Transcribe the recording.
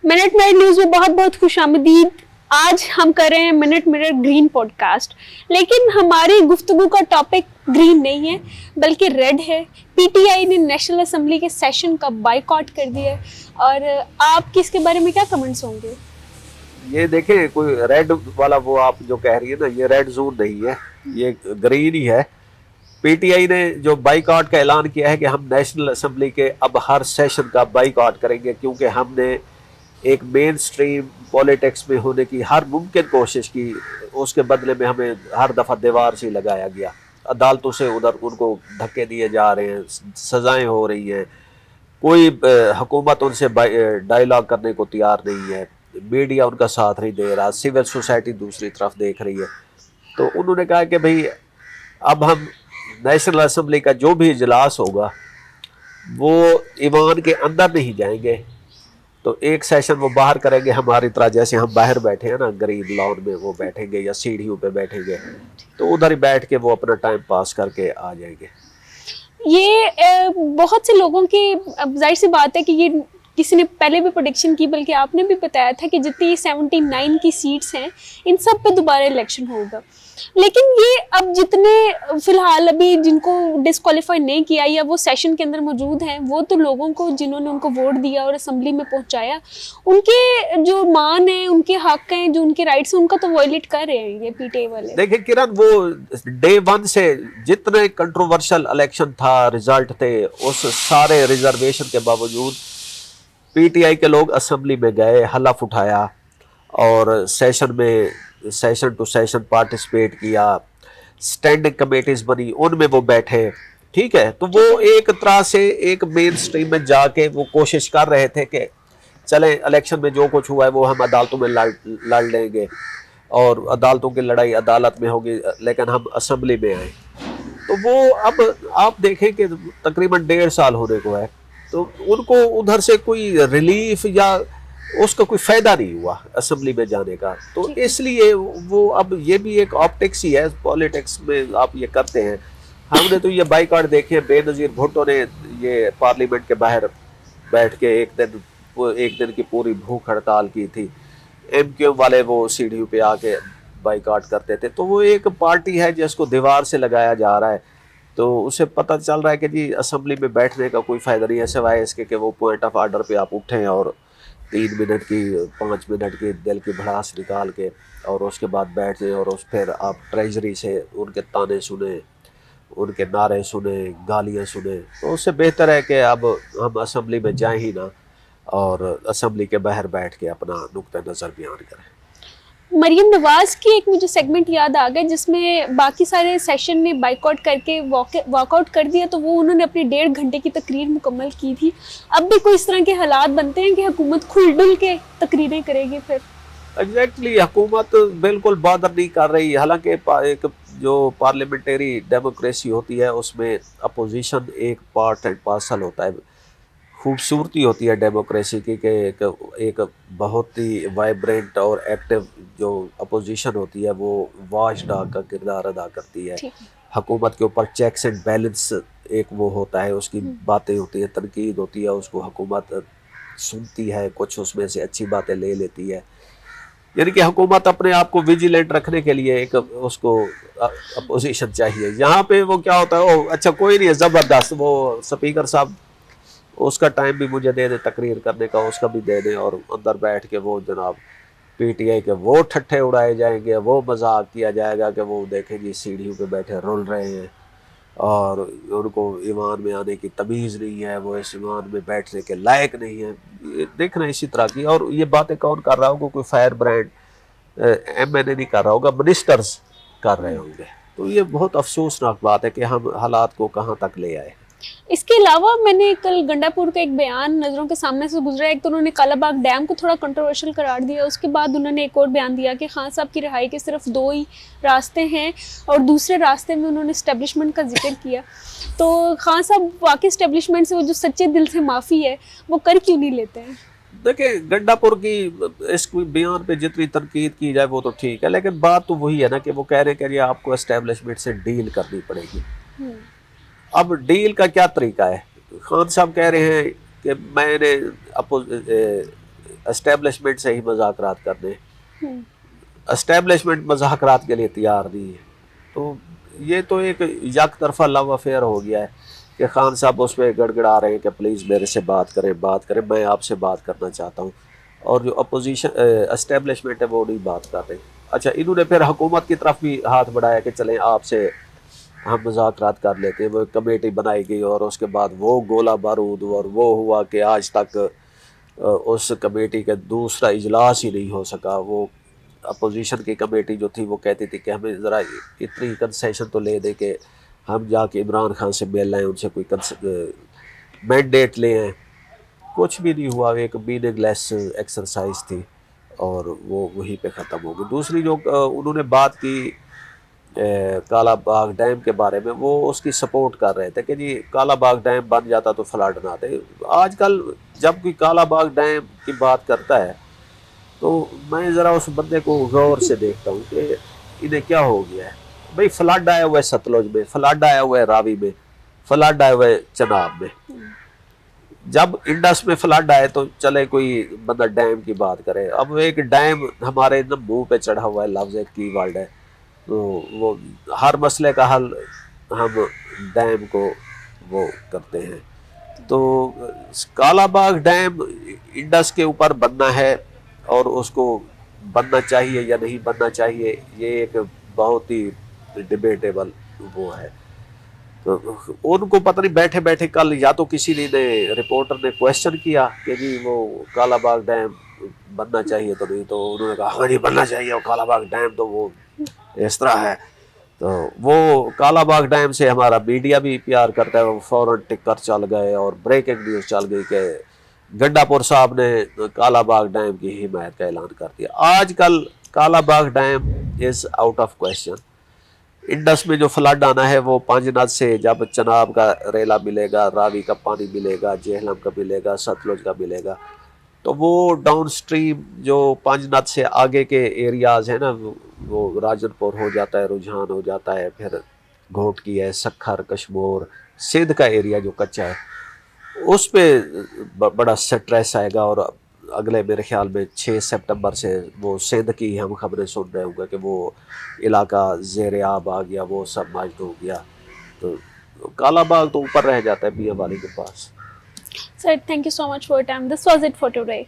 Minute minute news میں بہت بہت خوش آمدید. آج ہم کر رہے ہیں minute minute green podcast, لیکن ہماری گفتگو کا ٹاپک گرین نہیں ہے بلکہ ریڈ ہے. پی ٹی آئی نے نیشنل اسمبلی کے سیشن کا بائیکاٹ کر دیا ہے, اور آپ کی اس کے بارے میں کیا کمنٹس ہوں گے؟ یہ دیکھیں, کوئی ریڈ والا وہ آپ جو کہہ رہی ہے نا, یہ ریڈ زون نہیں ہے, یہ گرین ہی ہے. پی ٹی آئی نے جو بائیکاٹ کا اعلان کیا ہے کہ ہم نیشنل اسمبلی کے اب ہر سیشن کا بائیکاٹ کریں گے, کیونکہ ہم نے ایک مین سٹریم پولیٹکس میں ہونے کی ہر ممکن کوشش کی, اس کے بدلے میں ہمیں ہر دفعہ دیوار سے لگایا گیا. عدالتوں سے ادھر ان کو دھکے دیے جا رہے ہیں, سزائیں ہو رہی ہیں, کوئی حکومت ان سے ڈائیلاگ کرنے کو تیار نہیں ہے, میڈیا ان کا ساتھ نہیں دے رہا, سول سوسائٹی دوسری طرف دیکھ رہی ہے. تو انہوں نے کہا کہ بھئی اب ہم نیشنل اسمبلی کا جو بھی اجلاس ہوگا وہ ایوان کے اندر نہیں جائیں گے, تو ایک سیشن وہ باہر کریں گے ہماری طرح, جیسے ہم باہر بیٹھے ہیں نا گرین لان میں, وہ بیٹھیں گے یا سیڑھیوں پہ بیٹھیں گے, تو ادھر ہی بیٹھ کے وہ اپنا ٹائم پاس کر کے آ جائیں گے. یہ بہت سے لوگوں کی ظاہر سی بات ہے کہ یہ کسی نے پہلے بھی پروڈکشن کی, بلکہ آپ نے بھی بتایا تھا کہ جتنی 79 کی سیٹس ہیں ان سب پہ دوبارہ الیکشن ہوگا. لیکن یہ اب جتنے فی الحال ابھی جن کو ڈسکوالیفائی نہیں کیا یا وہ سیشن کے اندر موجود ہیں, وہ تو لوگوں کو جنہوں نے ان کو ووٹ دیا اور اسمبلی میں پہنچایا, ان کے جو مان ہیں, ان کے حق ہیں, جو ان کے رائٹس ہیں, ان کا تو وائلیٹ کر رہے ہیں یہ پی ٹی آئی والے. دیکھیں کرن, وہ ڈے ون سے جتنے کنٹروورشل الیکشن تھا, ریزلٹ تھے, اس سارے ریزرویشن کے باوجود پی ٹی آئی کے لوگ اسمبلی میں گئے, حلف اٹھایا اور سیشن ٹو سیشن پارٹیسپیٹ کیا, سٹینڈنگ کمیٹیز بنی, ان میں وہ بیٹھے. ٹھیک ہے, تو وہ ایک طرح سے ایک مین سٹریم میں جا کے وہ کوشش کر رہے تھے کہ چلیں الیکشن میں جو کچھ ہوا ہے وہ ہم عدالتوں میں لڑ لیں گے, اور عدالتوں کی لڑائی عدالت میں ہوگی, لیکن ہم اسمبلی میں آئیں. تو وہ اب آپ دیکھیں کہ تقریباً 1.5 سال ہونے کو ہے, تو ان کو ادھر سے کوئی ریلیف یا اس کا کوئی فائدہ نہیں ہوا اسمبلی میں جانے کا. تو اس لیے وہ اب یہ بھی ایک آپٹکس ہی ہے پولیٹکس میں, آپ یہ کرتے ہیں. ہم نے تو یہ بائیکاٹ دیکھے, بے نظیر بھٹو نے یہ پارلیمنٹ کے باہر بیٹھ کے ایک دن کی پوری بھوک ہڑتال کی تھی. ایم کیو والے وہ سیڑھیوں پہ آ کے بائیکاٹ کرتے تھے. تو وہ ایک پارٹی ہے جس کو دیوار سے لگایا جا رہا ہے, تو اسے پتہ چل رہا ہے کہ جی اسمبلی میں بیٹھنے کا کوئی فائدہ نہیں ہے سوائے اس کے کہ وہ پوائنٹ آف آرڈر پہ آپ اٹھیں اور 3 منٹ کی 5 منٹ کی دل کی بھڑاس نکال کے اور اس کے بعد بیٹھ جائیں, اور پھر آپ ٹریجری سے ان کے تانے سنیں, ان کے نعرے سنیں, گالیاں سنیں. تو اس سے بہتر ہے کہ اب ہم اسمبلی میں جائیں ہی نہ, اور اسمبلی کے باہر بیٹھ کے اپنا نقطہ نظر بیان کریں. مریم نواز کی ایک مجھے سیگمنٹ یاد آ گیا جس میں باقی سارے سیشن نے بائیک آؤٹ کر کے واک آؤٹ کر دیا, تو وہ انہوں نے اپنی 1.5 گھنٹے کی تقریر مکمل کی تھی. اب بھی کوئی اس طرح کے حالات بنتے ہیں کہ حکومت کھل ڈل کے تقریریں کرے گی پھر؟ ایگزیکٹلی, حکومت بالکل بادر نہیں کر رہی. حالانکہ ایک جو پارلیمنٹری ڈیموکریسی ہوتی ہے اس میں اپوزیشن ایک پارٹ اینڈ پارسل ہوتا ہے. خوبصورتی ہوتی ہے ڈیموکریسی کی کہ ایک بہت ہی وائبرنٹ اور ایکٹیو جو اپوزیشن ہوتی ہے وہ واچ ڈاگ کا کردار ادا کرتی ہے. حکومت کے اوپر چیکس اینڈ بیلنس ایک وہ ہوتا ہے, اس کی باتیں ہوتی ہیں, تنقید ہوتی ہے, اس کو حکومت سنتی ہے, کچھ اس میں سے اچھی باتیں لے لیتی ہے. یعنی کہ حکومت اپنے آپ کو ویجیلنٹ رکھنے کے لیے ایک اس کو اپوزیشن چاہیے. یہاں پہ وہ کیا ہوتا ہے, اچھا کوئی نہیں ہے, زبردست, وہ سپیکر صاحب اس کا ٹائم بھی مجھے دے دیں تقریر کرنے کا, اس کا بھی دے دیں, اور اندر بیٹھ کے وہ جناب پی ٹی آئی کے وہ ٹھٹھے اڑائے جائیں گے, وہ مذاق کیا جائے گا کہ وہ دیکھیں گی سیڑھیوں پہ بیٹھے رول رہے ہیں اور ان کو ایوان میں آنے کی تمیز نہیں ہے, وہ اس ایوان میں بیٹھنے کے لائق نہیں ہے. دیکھنا اسی طرح کی, اور یہ باتیں کون کر رہا ہوگا, کوئی فائر برانڈ ایم این اے نہیں کر رہا ہوگا, منسٹرز کر رہے ہوں گے. تو یہ بہت افسوسناک بات ہے کہ ہم حالات کو کہاں تک لے آئے. اس کے علاوہ میں نے کل گنڈا پور کا ایک بیان نظروں کے سامنے سے گزرا. ایک تو انہوں نے کالا باغ ڈیم کو تھوڑا کنٹروورشل قرار دیا, اس کے بعد انہوں نے ایک اور بیان دیا کہ خان صاحب کی رہائی کے صرف 2 ہی راستے ہیں, اور دوسرے راستے میں انہوں نے اسٹیبلشمنٹ کا ذکر کیا. تو خان صاحب واقعی اسٹیبلشمنٹ سے وہ جو سچے دل سے معافی ہے وہ کر کیوں نہیں لیتے ہیں؟ دیکھیں, گنڈا پور کی اس بیان پہ جتنی تنقید کی جائے وہ تو ٹھیک ہے, لیکن بات تو وہی ہے نا کہ وہ کہہ رہے ہیں کہ یہ آپ کو اسٹیبلشمنٹ سے ڈیل کرنی پڑے گی. اب ڈیل کا کیا طریقہ ہے؟ خان صاحب کہہ رہے ہیں کہ میں نے اسٹیبلشمنٹ سے ہی مذاکرات کرنے. اسٹیبلشمنٹ مذاکرات کے لیے تیار نہیں ہے. تو یہ تو ایک یک طرفہ لو افیئر ہو گیا ہے کہ خان صاحب اس پہ گڑ گڑا رہے ہیں کہ پلیز میرے سے بات کریں, میں آپ سے بات کرنا چاہتا ہوں, اور جو اپوزیشن اسٹیبلشمنٹ ہے وہ نہیں بات کر رہے. اچھا, انہوں نے پھر حکومت کی طرف بھی ہاتھ بڑھایا کہ چلیں آپ سے ہم مذاکرات کر لیتے ہیں. وہ کمیٹی بنائی گئی اور اس کے بعد وہ گولہ بارود اور وہ ہوا کہ آج تک اس کمیٹی کا دوسرا اجلاس ہی نہیں ہو سکا. وہ اپوزیشن کی کمیٹی جو تھی وہ کہتی تھی کہ ہمیں ذرا اتنی کنسیشن تو لے دے کہ ہم جا کے عمران خان سے مل لیں, ان سے کوئی مینڈیٹ لے آئیں. کچھ بھی نہیں ہوا, ایک میننگ لیس ایکسرسائز تھی اور وہ وہیں پہ ختم ہو گئی. دوسری جو انہوں نے بات کی کالا باغ ڈیم کے بارے میں, وہ اس کی سپورٹ کر رہے تھے کہ جی کالا باغ ڈیم بن جاتا تو فلڈ نہ آتے. آج کل جب کوئی کالا باغ ڈیم کی بات کرتا ہے تو میں ذرا اس بندے کو غور سے دیکھتا ہوں کہ انہیں کیا ہو گیا ہے. بھئی فلڈ آیا ہوا ہے ستلج میں, فلڈ آیا ہوا ہے راوی میں, فلڈ آیا ہوا ہے چناب میں. جب انڈس میں فلڈ آئے تو چلے کوئی بندہ ڈیم کی بات کرے. اب ایک ڈیم ہمارے منہ پہ چڑھا ہوا ہے, لفظ ایک کی ورڈ ہے, تو وہ ہر مسئلے کا حل ہم ڈیم کو وہ کرتے ہیں. تو کالا باغ ڈیم انڈس کے اوپر بننا ہے اور اس کو بننا چاہیے یا نہیں بننا چاہیے, یہ ایک بہت ہی ڈیبیٹیبل وہ ہے. تو ان کو پتہ نہیں بیٹھے بیٹھے کل یا تو کسی نے رپورٹر نے کویشچن کیا کہ جی وہ کالا باغ ڈیم بننا چاہیے تو نہیں, تو انہوں نے کہا ہاں جی بننا چاہیے, اور کالا باغ ڈیم تو وہ اس طرح ہے. تو وہ کالا باغ ڈیم سے ہمارا میڈیا بھی پیار کرتا ہے, وہ فوراً ٹکر چل گئے اور بریکنگ نیوز چل گئی کہ گنڈا پور صاحب نے کالا باغ ڈیم کی حمایت کا اعلان کر دیا. آج کل Kalabagh dam is out of question. Indus میں جو فلڈ آنا ہے وہ پانچ ند سے جب چناب کا ریلا ملے گا, راوی کا پانی ملے گا, جہلم کا ملے گا, ستلج کا ملے گا, تو وہ ڈاؤن سٹریم جو پانچ ند سے آگے کے ایریاز ہیں نا, وہ راجن پور ہو جاتا ہے, رجحان ہو جاتا ہے, پھر گھوٹکی ہے, سکھر, کشمور, سندھ کا ایریا جو کچا ہے, اس پہ بڑا سٹریس آئے گا. اور اگلے میرے خیال میں 6 سپٹمبر سے وہ سندھ کی ہم خبریں سن رہے ہوں گے کہ وہ علاقہ زیر آب آ گیا, وہ سب مائٹ ہو گیا. تو کالا باغ تو اوپر رہ جاتا ہے میاں والی کے پاس. Sir, thank you so much for your time. This was it for today.